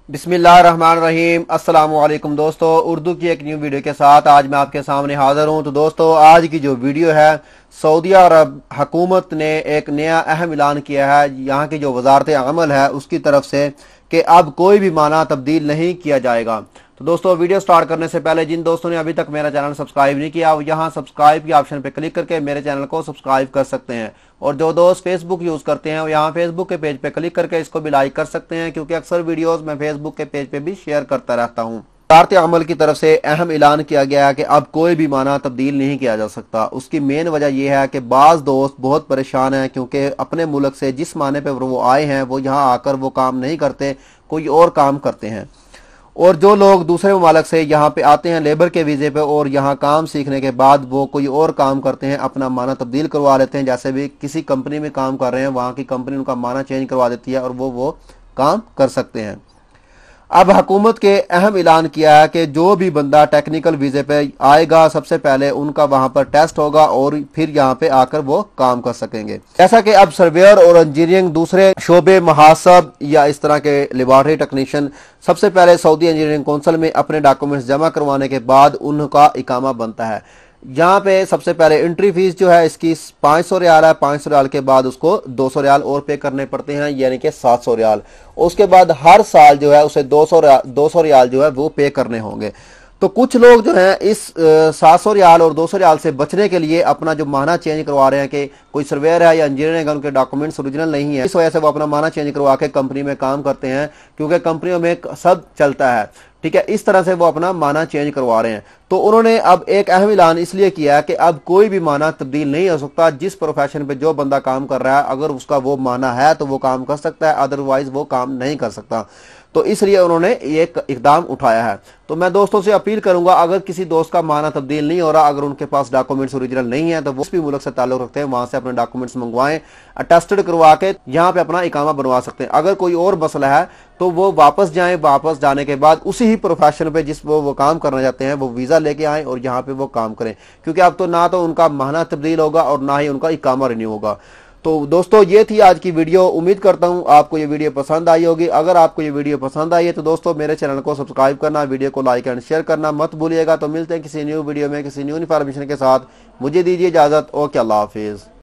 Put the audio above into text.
बिस्मिल्लाहिर्रहमानिर्रहीम। अस्सलाम वालेकुम दोस्तों, उर्दू की एक न्यू वीडियो के साथ आज मैं आपके सामने हाजिर हूं। तो दोस्तों, आज की जो वीडियो है, सऊदी अरब हुकूमत ने एक नया अहम ऐलान किया है यहाँ की जो वजारत अमल है उसकी तरफ से कि अब कोई भी माना तब्दील नहीं किया जाएगा। तो दोस्तों, वीडियो स्टार्ट करने से पहले जिन दोस्तों ने अभी तक मेरा चैनल सब्सक्राइब नहीं किया वो यहाँ सब्सक्राइब के ऑप्शन पर क्लिक करके मेरे चैनल को सब्सक्राइब कर सकते हैं। और जो दोस्त फेसबुक यूज करते हैं वो यहाँ फेसबुक के पेज पे क्लिक करके इसको भी लाइक कर सकते हैं, क्योंकि अक्सर वीडियोस मैं फेसबुक के पेज पे भी शेयर करता रहता हूँ। वजारत अमल की तरफ से अहम ऐलान किया गया है कि अब कोई भी माना तब्दील नहीं किया जा सकता। उसकी मेन वजह यह है कि बाज दोस्त बहुत परेशान हैं, क्योंकि अपने मुल्क से जिस माने पर वो आए हैं वो यहाँ आकर वो काम नहीं करते, कोई और काम करते हैं। और जो लोग दूसरे ममालिक से यहाँ पे आते हैं लेबर के वीज़े पे और यहाँ काम सीखने के बाद वो कोई और काम करते हैं, अपना माना तब्दील करवा लेते हैं। जैसे भी किसी कंपनी में काम कर रहे हैं, वहाँ की कंपनी उनका माना चेंज करवा देती है और वो काम कर सकते हैं। अब हुकूमत के अहम ऐलान किया है कि जो भी बंदा टेक्निकल वीज़े पे आएगा सबसे पहले उनका वहां पर टेस्ट होगा और फिर यहाँ पे आकर वो काम कर सकेंगे। जैसा कि अब सर्वेयर और इंजीनियरिंग दूसरे शोबे महासब या इस तरह के लेबॉरेटरी टेक्नीशियन सबसे पहले सऊदी इंजीनियरिंग काउंसिल में अपने डॉक्यूमेंट्स जमा करवाने के बाद उनका इकामा बनता है। यहाँ पे सबसे पहले एंट्री फीस जो है इसकी 500 रियाल है। 500 रियाल के बाद उसको 200 रियाल और पे करने पड़ते हैं, यानी कि 700 रियाल। उसके बाद हर साल जो है उसे 200 रियाल जो है वो पे करने होंगे। तो कुछ लोग जो हैं इस 700 रियाल और 200 रियाल से बचने के लिए अपना जो माना चेंज करवा रहे हैं कि कोई सर्वेयर है या इंजीनियर है, उनके डॉक्यूमेंट्स ओरिजिनल नहीं है, इस वजह से वो अपना माना चेंज करवा के कंपनी में काम करते हैं, क्योंकि कंपनियों में सब चलता है। ठीक है, इस तरह से वो अपना माना चेंज करवा रहे हैं। तो उन्होंने अब एक अहम ऐलान इसलिए किया है कि अब कोई भी माना तब्दील नहीं हो सकता। जिस प्रोफेशन पे जो बंदा काम कर रहा है अगर उसका वो माना है तो वो काम कर सकता है, अदरवाइज वो काम नहीं कर सकता। तो इसलिए उन्होंने एक इकदाम उठाया है। तो मैं दोस्तों से अपील करूंगा, अगर किसी दोस्त का माना तब्दील नहीं हो रहा, अगर उनके पास डॉक्यूमेंट्स ओरिजिनल नहीं है, तो वो भी मुल्क से ताल्लुक रखते हैं वहां से अपने डॉक्यूमेंट्स मंगवाएं, अटेस्टेड करवा के यहाँ पे अपना इकामा बनवा सकते हैं। अगर कोई और मसला है तो वो वापस जाएं, वापस जाने के बाद उसी ही प्रोफेशन पे जिस वो काम करना चाहते हैं वो वीजा लेके आए और यहाँ पे वो काम करें, क्योंकि अब तो ना तो उनका माना तब्दील होगा और ना ही उनका इकामा रिन्यू होगा। तो दोस्तों, ये थी आज की वीडियो। उम्मीद करता हूँ आपको ये वीडियो पसंद आई होगी। अगर आपको ये वीडियो पसंद आई है तो दोस्तों मेरे चैनल को सब्सक्राइब करना, वीडियो को लाइक एंड शेयर करना मत भूलिएगा। तो मिलते हैं किसी न्यू वीडियो में किसी न्यू इन्फॉर्मेशन के साथ। मुझे दीजिए इजाजत। ओके, अल्लाह हाफिज़।